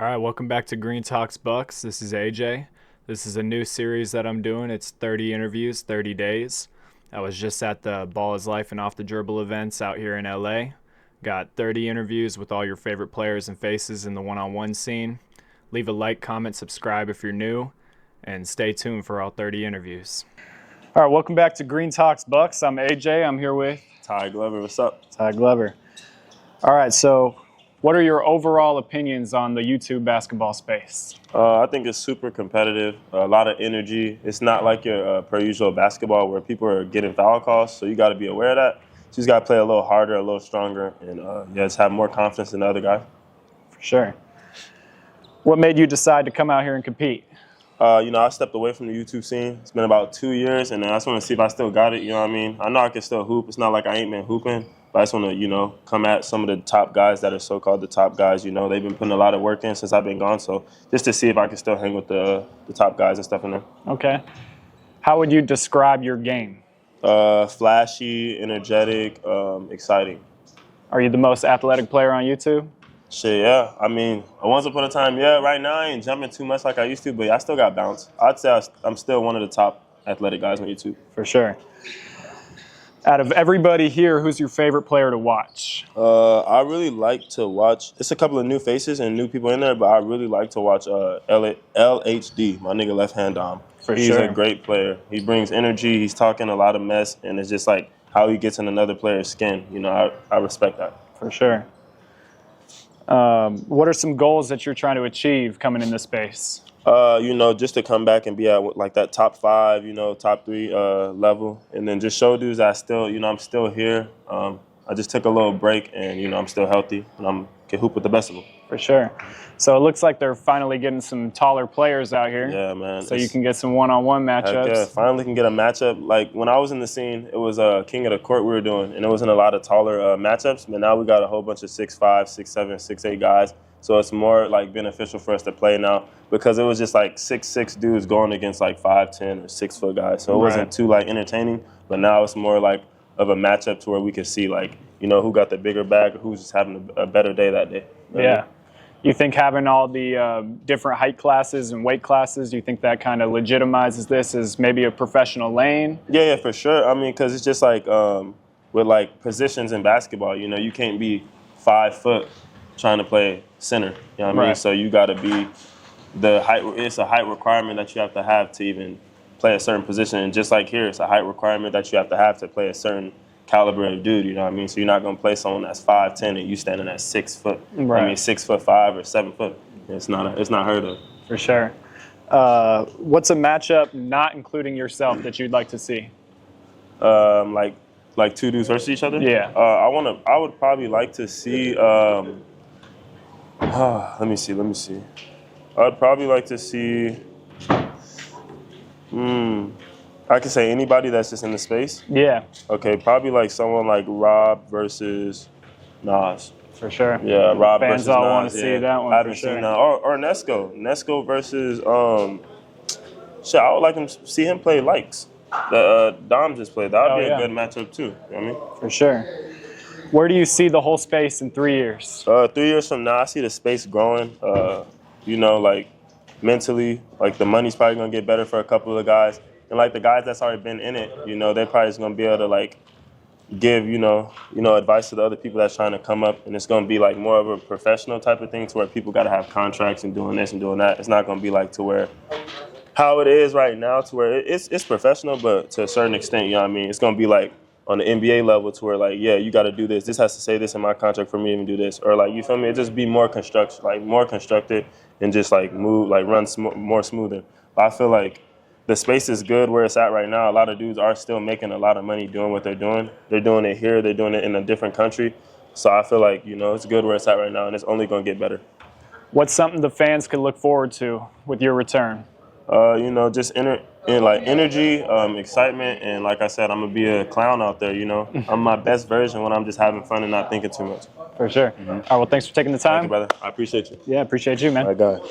All right, welcome back to GreenTalksBucks. This is AJ. This is a new series that I'm doing. It's 30 interviews, 30 days. I was just at the ballislife and off the dribble events out here in LA. Got 30 interviews with all your favorite players and faces in the one-on-one scene. Leave a like, comment, subscribe if you're new, and stay tuned for all 30 interviews. All right, welcome back to GreenTalksBucks. I'm AJ. I'm here with Ty Glover. What's up? Ty Glover. All right, so what are your overall opinions on the YouTube basketball space? I think it's super competitive, a lot of energy. It's not like your per usual basketball where people are getting foul calls, so you got to be aware of that. So you just got to play a little harder, a little stronger, and just have more confidence than the other guy. For sure. What made you decide to come out here and compete? I stepped away from the YouTube scene. It's been about 2 years, and I just want to see if I still got it, you know what I mean? I know I can still hoop. It's not like I ain't been hooping, but I just want to, come at some of the top guys that are so-called the top guys. They've been putting a lot of work in since I've been gone, so just to see if I can still hang with the top guys and stuff in there. Okay. How would you describe your game? Flashy, energetic, exciting. Are you the most athletic player on YouTube? Shit, yeah. I mean, once upon a time, yeah. Right now, I ain't jumping too much like I used to, but I still got bounce. I'd say I'm still one of the top athletic guys on YouTube. For sure. Out of everybody here, who's your favorite player to watch? I really like to watch. It's a couple of new faces and new people in there, but I really like to watch LHD, my nigga Left Hand Dom. He's a great player. He brings energy. He's talking a lot of mess, and it's just like how he gets in another player's skin. I respect that. For sure. What are some goals that you're trying to achieve coming in this space? Just to come back and be at like that top 5, top 3 level, and then just show dudes I still, I'm still here. I just took a little break, and I'm still healthy, and I can hoop with the best of them. For sure. So it looks like they're finally getting some taller players out here. Yeah, man. So you can get some one-on-one matchups. Yeah, finally can get a matchup. Like when I was in the scene, it was King of the Court we were doing, and it wasn't a lot of taller matchups. But now we got a whole bunch of 6'5", 6'7", 6'8" guys. So it's more like beneficial for us to play now because it was just like 6'6" dudes going against like 5'10" or 6 foot guys. So it wasn't too like entertaining. But now it's more like of a matchup to where we can see like who got the bigger bag or who's just having a better day that day. Yeah. You think having all the different height classes and weight classes, do you think that kind of legitimizes this as maybe a professional lane? Yeah, for sure. I mean, because it's just like with like positions in basketball, you can't be 5 foot trying to play center. You know what I mean? So you got to be the height. It's a height requirement that you have to even play a certain position. And just like here, it's a height requirement that you have to play a certain caliber of dude, you know what I mean? So you're not going to play someone that's 5'10" and you standing at 6 foot. Right. I mean, 6'5" or 7 foot. It's not heard of. For sure. What's a matchup not including yourself that you'd like to see? Like two dudes versus each other? Yeah. I would probably like to see. Let me see. I'd probably like to see. I could say anybody that's just in the space. Yeah. Okay, probably like someone like Rob versus Nas. For sure. Yeah, Rob Fans versus all Nas. want to see that one. I haven't seen that. Or Nesco. Nesco versus I would like to see him play Likes. Dom just played. That would be a good matchup too. You know what I mean? For sure. Where do you see the whole space in 3 years? 3 years from now, I see the space growing. Like mentally, like the money's probably gonna get better for a couple of guys. And like the guys that's already been in it, they're probably just gonna be able to like give, advice to the other people that's trying to come up, and it's gonna be like more of a professional type of thing to where people gotta have contracts and doing this and doing that. It's not gonna be like to where how it is right now, to where it's professional, but to a certain extent, you know what I mean? It's gonna be like on the NBA level to where like, yeah, you gotta do this. This has to say this in my contract for me to even do this, or like, you feel me? It just be more constructed, and just like move, like run more smoother. But I feel like the space is good where it's at right now. A lot of dudes are still making a lot of money doing what they're doing. They're doing it here. They're doing it in a different country. So I feel like, it's good where it's at right now, and it's only going to get better. What's something the fans could look forward to with your return? Just energy, excitement, and like I said, I'm going to be a clown out there, I'm my best version when I'm just having fun and not thinking too much. For sure. All right, well, thanks for taking the time. Thank you, brother. I appreciate you. Yeah, appreciate you, man. All right, God.